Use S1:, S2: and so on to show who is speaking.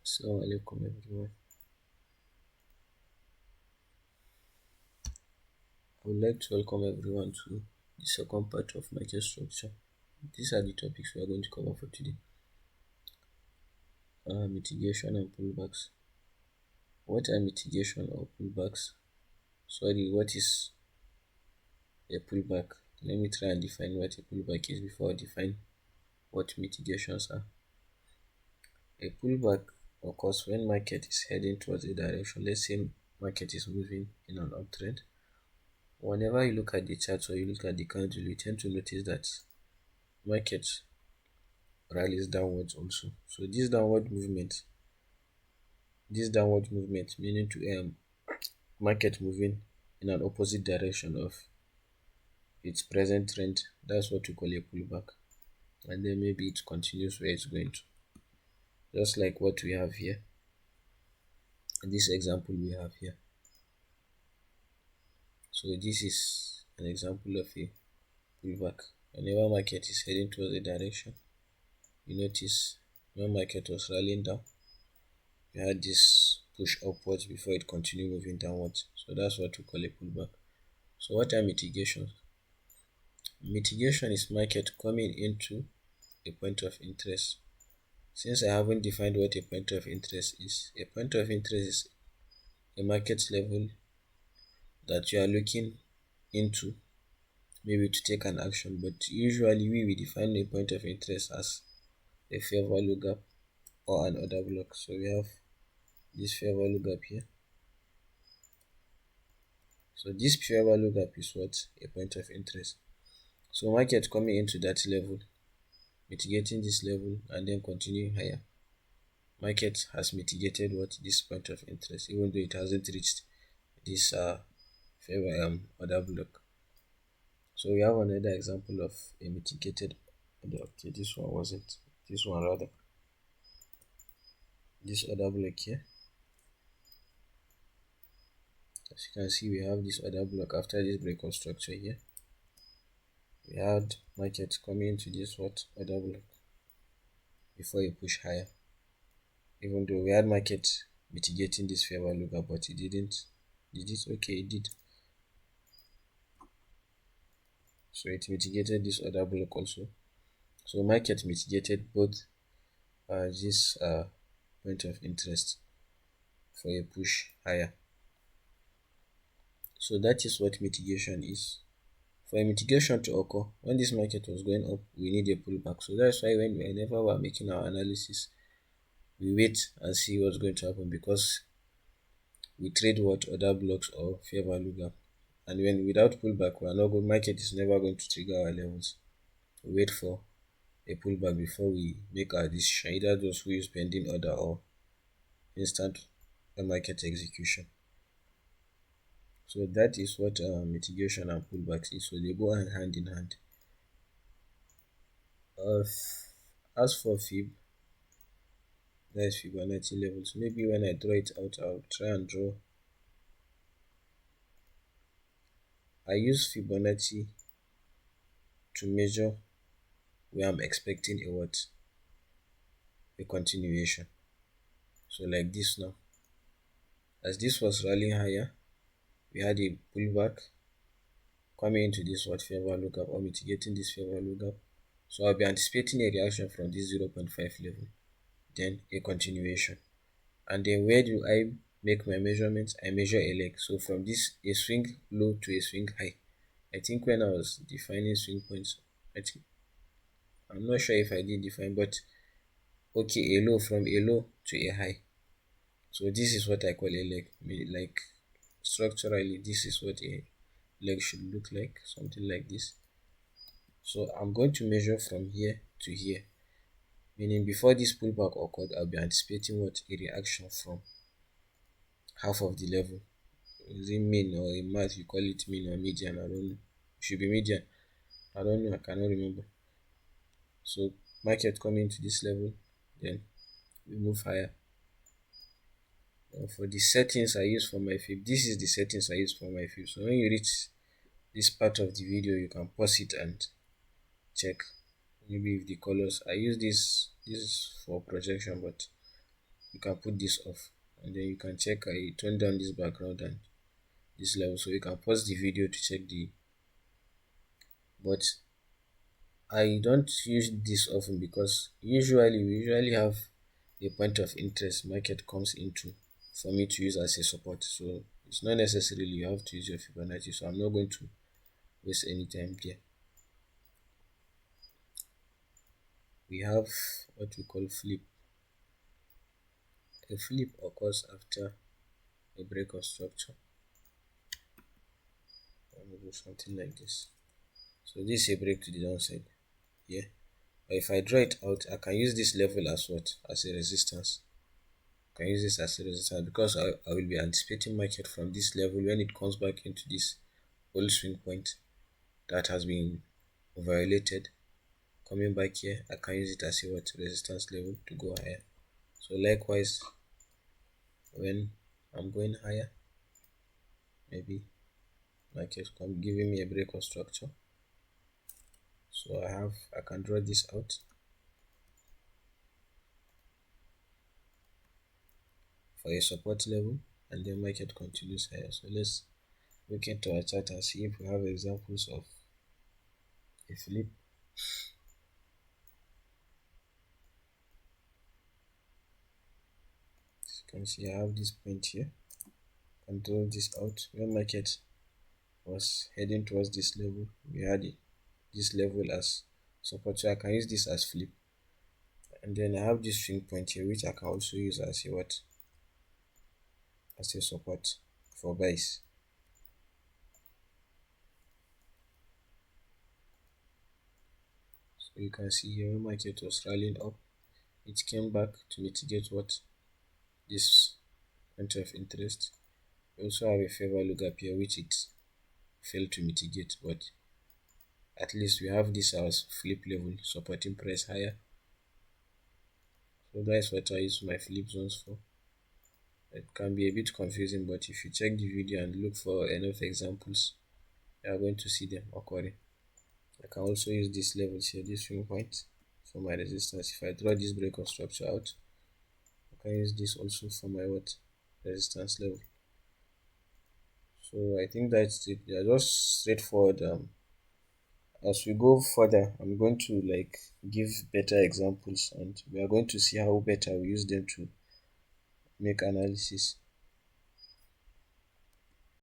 S1: Assalamu alaikum everyone. I would like to welcome everyone to the second part of market structure. These are the topics we are going to cover for today. Mitigation and pullbacks. What are mitigation or pullbacks? Sorry, what is a pullback? Let me try and define what a pullback is before I define what mitigations are. A pullback occurs when market is heading towards a direction. Let's say market is moving in an uptrend. Whenever you look at the chart or you look at the candle, you tend to notice that market rallies downwards also. So this downward movement meaning to market moving in an opposite direction of its present trend, that's what we call a pullback. And then maybe it continues where it's going to, just like what we have here in this example we have here. So this is an example of a pullback. Whenever market is heading towards a direction, you notice when market was rallying down, you had this push upwards before it continued moving downwards. So that's what we call a pullback. So what are mitigations? Mitigation is market coming into a point of interest. Since I haven't defined what a point of interest is, a point of interest is a market level that you are looking into, maybe to take an action, but usually we define a point of interest as a fair value gap or an order block. So we have this fair value gap here. So this fair value gap is what? A point of interest. So market coming into that level, mitigating this level and then continuing higher. Market has mitigated what? This point of interest, even though it hasn't reached this order block. So we have another example of a mitigated order. Okay, this one wasn't. This one rather. This order block here. As you can see, we have this order block after this breakout structure here. We had market coming into this order block before it push higher. Even though we had market mitigating this fair value gap, but it didn't. Did it? Okay, it did. So it mitigated this order block also. So market mitigated both this point of interest for a push higher. So that is what mitigation is. For a mitigation to occur, when this market was going up, we need a pullback. So that's why whenever we're making our analysis, we wait and see what's going to happen, because we trade what? Order blocks or fair value gap. And when without pullback, we're not going, market is never going to trigger our levels. We wait for a pullback before we make our decision, either those who use pending order or instant market execution. So that is what mitigation and pullbacks is. So they go hand in hand. As for Fib, that is Fibonacci levels. Maybe when I draw it out, I'll try and draw. I use Fibonacci to measure where I'm expecting a continuation. So like this now, as this was rallying higher, we had a pullback coming into this fair value gap or mitigating this fair value gap. So I'll be anticipating a reaction from this 0.5 level, then a continuation. And then where do I make my measurements? I measure a leg. So from this, a swing low to a swing high. I think when I was defining swing points, I'm not sure if I did define, but okay, a low, from a low to a high. So this is what I call a leg. Like structurally, this is what a leg should look like, something like this. So I'm going to measure from here to here, meaning before this pullback occurred, I'll be anticipating what? A reaction from half of the level. Is it mean, or in math you call it mean or median? I don't know. It should be median. I don't know. I cannot remember. So market coming to this level, then we move higher. For the settings I use for my Fib, this is the settings I use for my Fib. So when you reach this part of the video, you can pause it and check maybe if the colors. I use this is for projection, but you can put this off, and then you can check. I turn down this background and this level, so you can pause the video to check the. But I don't use this often because we usually have a point of interest market comes into for me to use as a support. So it's not necessarily you have to use your Fibonacci. So I'm not going to waste any time there. We have what we call flip. A flip occurs after a break of structure. I'm going to do something like this. So this is a break to the downside. Yeah. But if I draw it out, I can use this level as what? As a resistance. I can use this as a resistance because I will be anticipating market from this level when it comes back into this old swing point that has been violated. Coming back here, I can use it as a what? Resistance level to go higher. So likewise, when I'm going higher, maybe market come giving me a break of structure. So I can draw this out for a support level, and then market continues higher. So let's look into our chart and see if we have examples of a flip. As you can see, I have this point here. I can draw this out. When market was heading towards this level, we had this level as support. So I can use this as flip. And then I have this swing point here, which I can also use as a what? As a support for buys. So you can see here when market was rallying up, it came back to mitigate what? This point of interest. We also have a fair value gap here, which it failed to mitigate, but at least we have this as flip level supporting price higher. So that's what I use my flip zones for. It can be a bit confusing, but if you check the video and look for enough examples, you are going to see them occurring. I can also use these levels here, this swing point for my resistance. If I draw this break of structure out, I can use this also for my what? Resistance level. So I think that's it. They are just straightforward. As we go further, I'm going to like give better examples, and we are going to see how better we use them to make analysis.